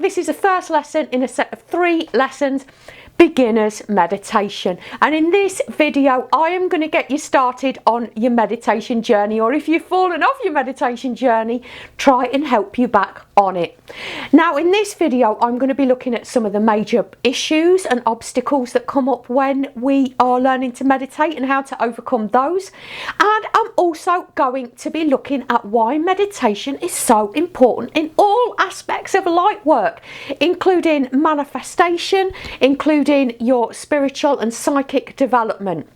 this is the first lesson in a set of 3 lessons, beginner's meditation. And in this video, I am going to get you started on your meditation journey, or if you've fallen off your meditation journey, try and help you back on it. Now, in this video, I'm going to be looking at some of the major issues and obstacles that come up when we are learning to meditate and how to overcome those. And I'm also going to be looking at why meditation is so important in all aspects of light work, including manifestation, including your spiritual and psychic development.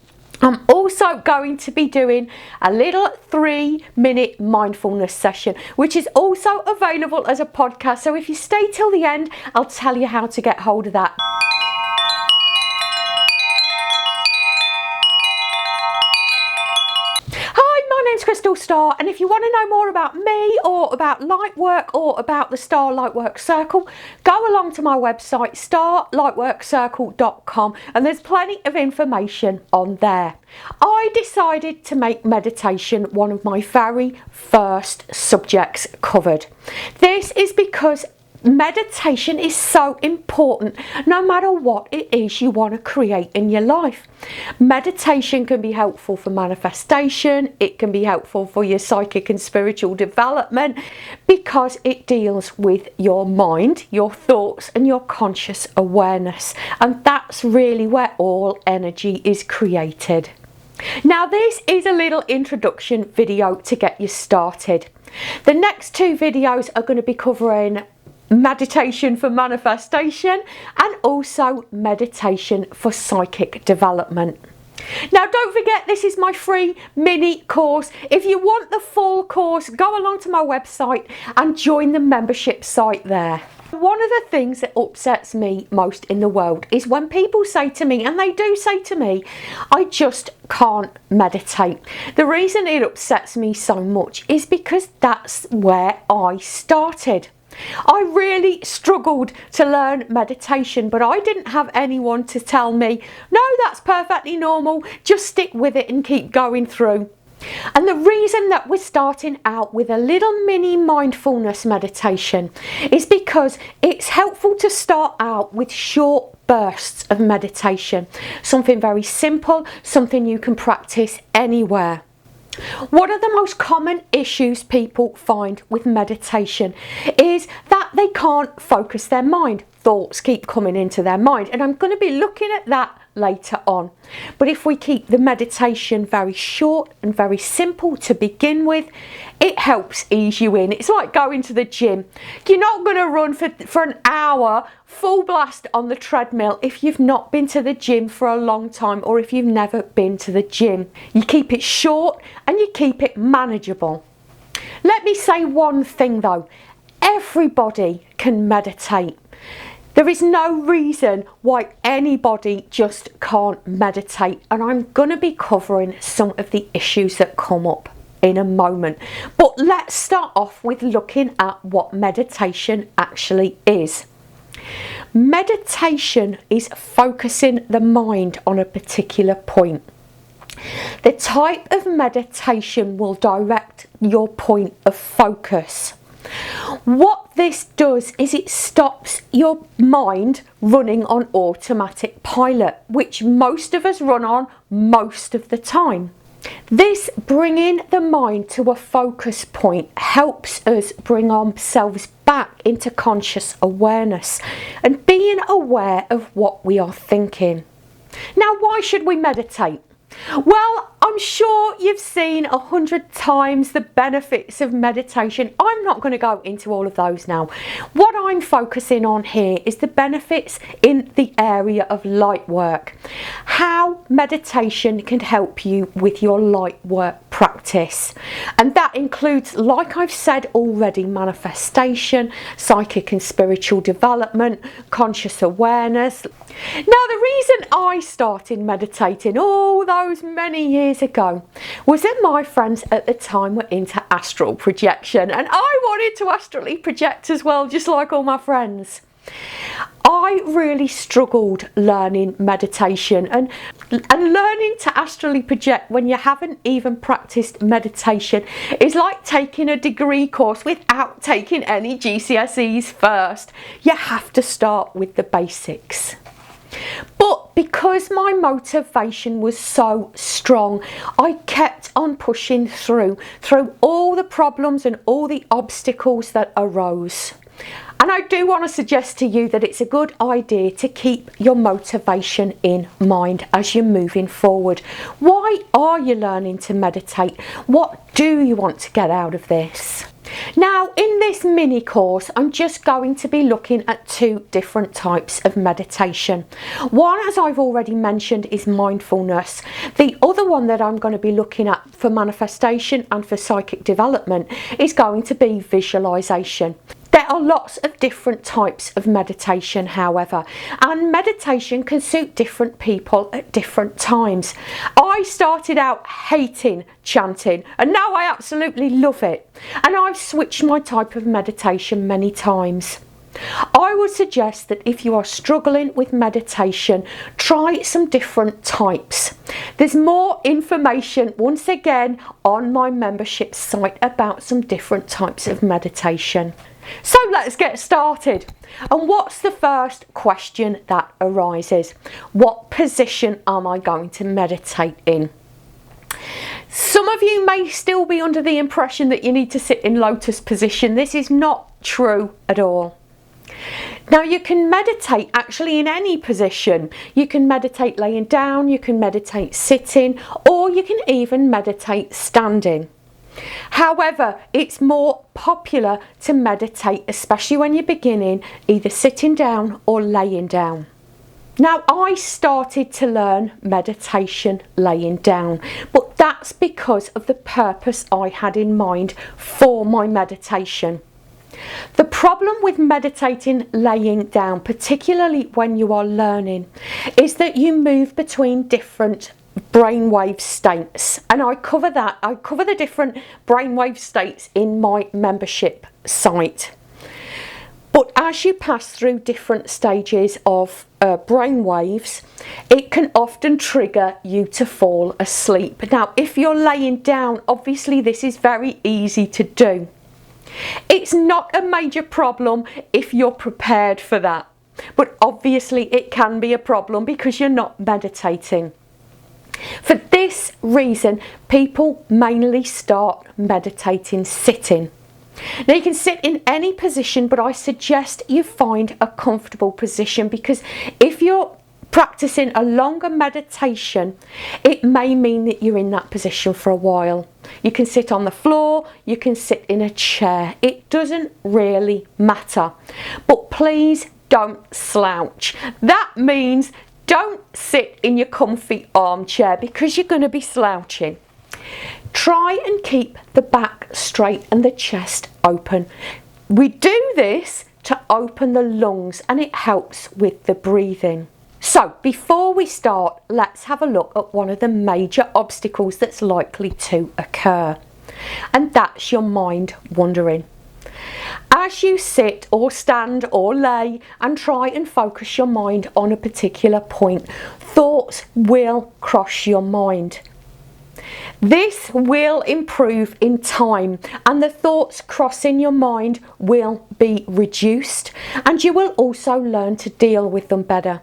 I'm also going to be doing a little 3-minute mindfulness session, which is also available as a podcast. So if you stay till the end, I'll tell you how to get hold of that. Crystal Star, and if you want to know more about me or about Lightwork or about the Star Lightwork Circle, go along to my website starlightworkcircle.com, and there's plenty of information on there. I decided to make meditation one of my very first subjects covered. This is because meditation is so important no matter what it is you want to create in your life. Meditation can be helpful for manifestation, it can be helpful for your psychic and spiritual development because it deals with your mind, your thoughts and your conscious awareness, and that's really where all energy is created. Now, this is a little introduction video to get you started. The next 2 videos are going to be covering meditation for manifestation and also meditation for psychic development. Now, don't forget, this is my free mini course. If you want the full course, go along to my website and join the membership site there. One of the things that upsets me most in the world is when people say to me, and they do say to me, I just can't meditate. The reason it upsets me so much is because that's where I started. I really struggled to learn meditation, but I didn't have anyone to tell me, no, that's perfectly normal, just stick with it and keep going through. And the reason that we're starting out with a little mini mindfulness meditation is because it's helpful to start out with short bursts of meditation, something very simple, something you can practice anywhere. One of the most common issues people find with meditation is that they can't focus their mind. Thoughts keep coming into their mind, and I'm going to be looking at that later on. But if we keep the meditation very short and very simple to begin with, it helps ease you in. It's like going to the gym. You're not going to run for an hour full blast on the treadmill if you've not been to the gym for a long time, or if you've never been to the gym. You keep it short and you keep it manageable. Let me say one thing though, everybody can meditate. There is no reason why anybody just can't meditate, and I'm going to be covering some of the issues that come up in a moment. But let's start off with looking at what meditation actually is. Meditation is focusing the mind on a particular point. The type of meditation will direct your point of focus. What this does is it stops your mind running on automatic pilot, which most of us run on most of the time. This bringing the mind to a focus point helps us bring ourselves back into conscious awareness and being aware of what we are thinking. Now, why should we meditate? Well, I'm sure you've seen 100 times the benefits of meditation. I'm not going to go into all of those now. What I'm focusing on here is the benefits in the area of light work. How meditation can help you with your light work practice. And that includes, like I've said already, manifestation, psychic and spiritual development, conscious awareness. Now, the reason I started meditating all those many years ago was that my friends at the time were into astral projection, and I wanted to astrally project as well, just like all my friends. I really struggled learning meditation and learning to astrally project when you haven't even practiced meditation is like taking a degree course without taking any GCSEs first. You have to start with the basics. But because my motivation was so strong, I kept on pushing through all the problems and all the obstacles that arose. And I do want to suggest to you that it's a good idea to keep your motivation in mind as you're moving forward. Why are you learning to meditate? What do you want to get out of this? Now, in this mini course, I'm just going to be looking at two different types of meditation. One, as I've already mentioned, is mindfulness. The other one that I'm going to be looking at for manifestation and for psychic development is going to be visualization. There are lots of different types of meditation, however, and meditation can suit different people at different times. I started out hating chanting and now I absolutely love it, and I've switched my type of meditation many times. I would suggest that if you are struggling with meditation, try some different types. There's more information once again on my membership site about some different types of meditation. So let's get started. And what's the first question that arises? What position am I going to meditate in? Some of you may still be under the impression that you need to sit in lotus position. This is not true at all. Now, you can meditate actually in any position. You can meditate laying down, you can meditate sitting, or you can even meditate standing. However, it's more popular to meditate, especially when you're beginning, either sitting down or laying down. Now, I started to learn meditation laying down, but that's because of the purpose I had in mind for my meditation. The problem with meditating laying down, particularly when you are learning, is that you move between different brainwave states, and I cover the different brainwave states in my membership site. But as you pass through different stages of brainwaves, it can often trigger you to fall asleep. Now, if you're laying down, obviously this is very easy to do. It's not a major problem if you're prepared for that, but obviously it can be a problem because you're not meditating. For this reason, people mainly start meditating sitting. Now, you can sit in any position, but I suggest you find a comfortable position, because if you're practicing a longer meditation, it may mean that you're in that position for a while. You can sit on the floor, you can sit in a chair. It doesn't really matter. But please don't slouch. That means don't sit in your comfy armchair because you're going to be slouching. Try and keep the back straight and the chest open. We do this to open the lungs and it helps with the breathing. So before we start, let's have a look at one of the major obstacles that's likely to occur, and that's your mind wandering. As you sit or stand or lay and try and focus your mind on a particular point, thoughts will cross your mind. This will improve in time, and the thoughts crossing your mind will be reduced, and you will also learn to deal with them better.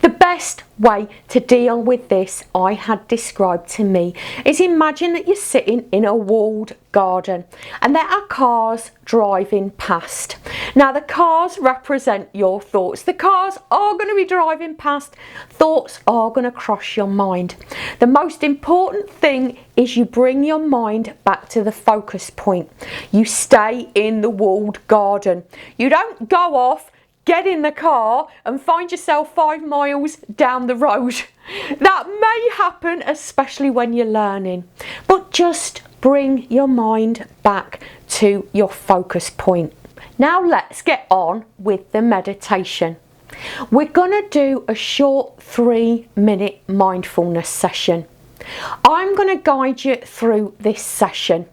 The best way to deal with this, I had described to me, is imagine that you're sitting in a walled garden and there are cars driving past. Now, the cars represent your thoughts. The cars are going to be driving past. Thoughts are going to cross your mind. The most important thing is you bring your mind back to the focus point. You stay in the walled garden. You don't go off, get in the car and find yourself 5 miles down the road. That may happen, especially when you're learning, but just bring your mind back to your focus point. Now let's get on with the meditation. We're going to do a short 3-minute mindfulness session. I'm going to guide you through this session.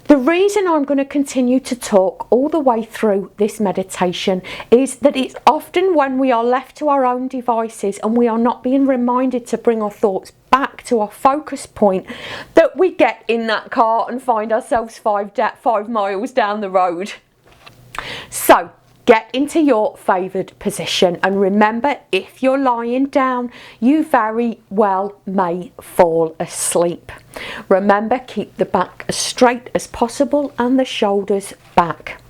The reason I'm going to continue to talk all the way through this meditation is that it's often when we are left to our own devices and we are not being reminded to bring our thoughts back to our focus point that we get in that car and find ourselves 5 miles down the road. So get into your favoured position, and remember, if you're lying down, you very well may fall asleep. Remember, keep the back as straight as possible and the shoulders back.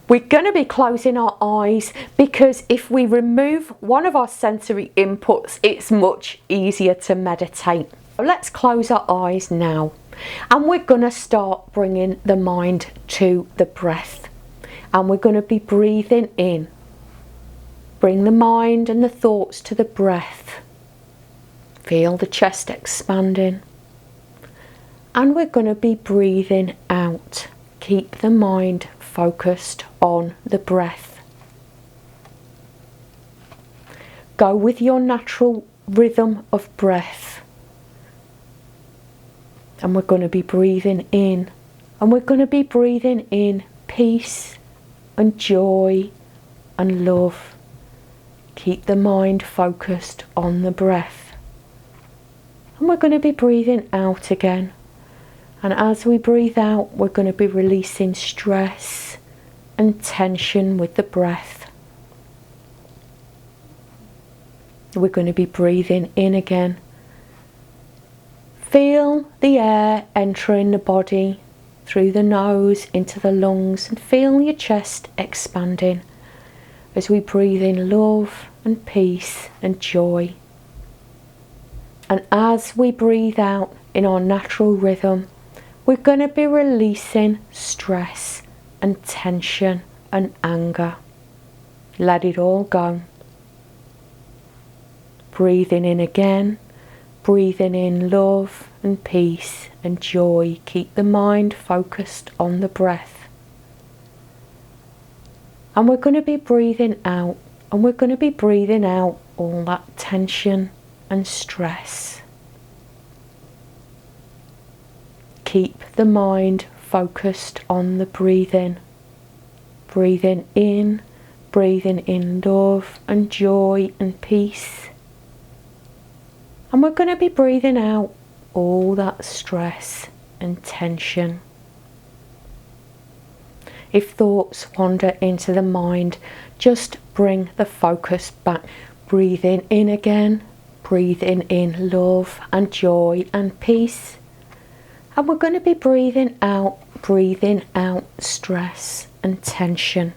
We're going to be closing our eyes because if we remove one of our sensory inputs, it's much easier to meditate. So let's close our eyes now, and we're going to start bringing the mind to the breath. And we're going to be breathing in. Bring the mind and the thoughts to the breath. Feel the chest expanding. And we're going to be breathing out. Keep the mind focused on the breath. Go with your natural rhythm of breath. And we're going to be breathing in. And we're going to be breathing in peace and joy and love. Keep the mind focused on the breath. And we're going to be breathing out again. And as we breathe out, we're going to be releasing stress and tension with the breath. We're going to be breathing in again. Feel the air entering the body through the nose into the lungs, and feel your chest expanding as we breathe in love and peace and joy. And as we breathe out in our natural rhythm, we're going to be releasing stress and tension and anger. Let it all go. Breathing in again, breathing in love and peace and joy. Keep the mind focused on the breath. And we're going to be breathing out, and we're going to be breathing out all that tension and stress. Keep the mind focused on the breathing. Breathing in love and joy and peace. And we're going to be breathing out all that stress and tension. If thoughts wander into the mind, just bring the focus back. Breathing in again, breathing in love and joy and peace. And we're going to be breathing out stress and tension.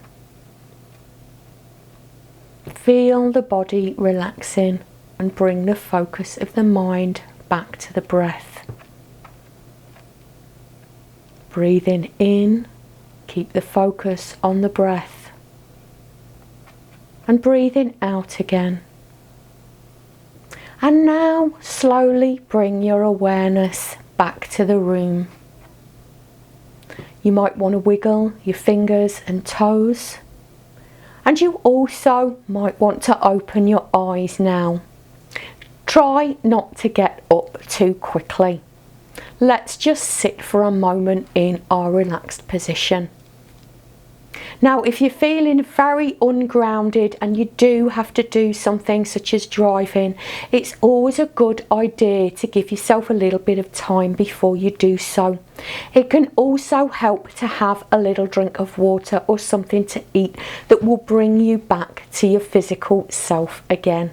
Feel the body relaxing and bring the focus of the mind back to the breath. Breathing in, keep the focus on the breath. And breathing out again. And now slowly bring your awareness back to the room. You might want to wiggle your fingers and toes. And you also might want to open your eyes now. Try not to get up too quickly. Let's just sit for a moment in our relaxed position. Now, if you're feeling very ungrounded and you do have to do something such as driving, it's always a good idea to give yourself a little bit of time before you do so. It can also help to have a little drink of water or something to eat that will bring you back to your physical self again.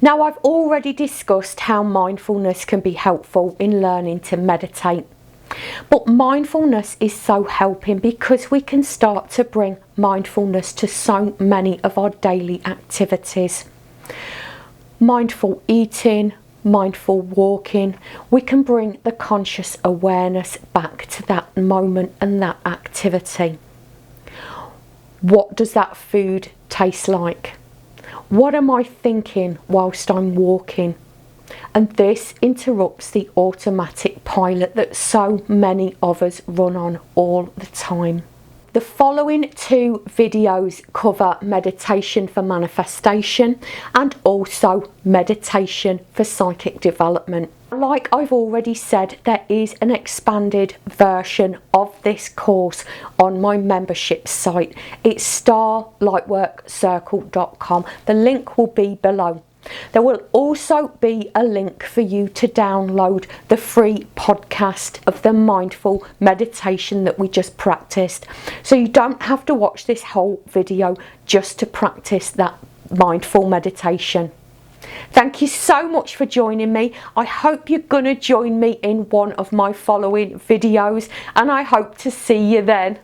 Now, I've already discussed how mindfulness can be helpful in learning to meditate. But mindfulness is so helping because we can start to bring mindfulness to so many of our daily activities. Mindful eating, mindful walking, we can bring the conscious awareness back to that moment and that activity. What does that food taste like? What am I thinking whilst I'm walking? And this interrupts the automatic pilot that so many of us run on all the time. The following 2 videos cover meditation for manifestation and also meditation for psychic development. Like I've already said, there is an expanded version of this course on my membership site. It's starlightworkcircle.com. The link will be below. There will also be a link for you to download the free podcast of the mindful meditation that we just practiced. So you don't have to watch this whole video just to practice that mindful meditation. Thank you so much for joining me. I hope you're going to join me in one of my following videos, and I hope to see you then.